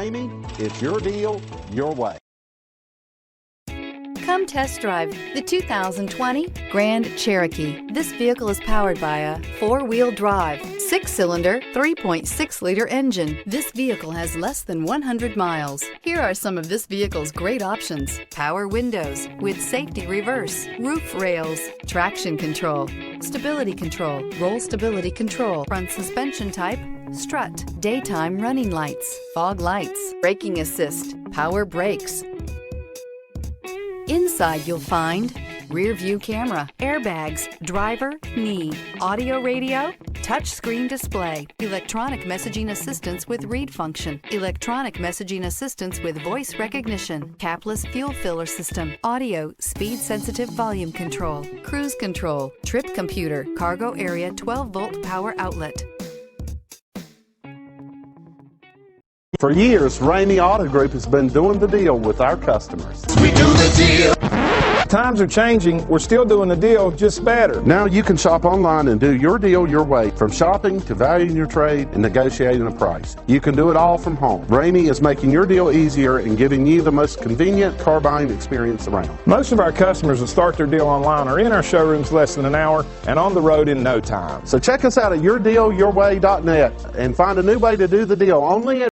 Ramey, it's your deal, your way. Come test drive the 2020 Grand Cherokee. This vehicle is powered by a 4-wheel drive, 6-cylinder, 3.6-liter engine. This vehicle has less than 100 miles. Here are some of this vehicle's great options: power windows with safety reverse, roof rails, traction control, stability control, roll stability control, front suspension type, strut, daytime running lights, fog lights, braking assist, power brakes. Inside you'll find rear view camera, airbags, driver, knee, audio radio, touchscreen display, electronic messaging assistance with read function, electronic messaging assistance with voice recognition, capless fuel filler system, audio, speed sensitive volume control, cruise control, trip computer, cargo area 12-volt power outlet. For years, Ramey Auto Group has been doing the deal with our customers. We do the deal. Times are changing. We're still doing the deal, just better. Now you can shop online and do your deal your way, from shopping to valuing your trade and negotiating a price. You can do it all from home. Ramey is making your deal easier and giving you the most convenient car buying experience around. Most of our customers that start their deal online are in our showrooms less than an hour and on the road in no time. So check us out at yourdealyourway.net and find a new way to do the deal only at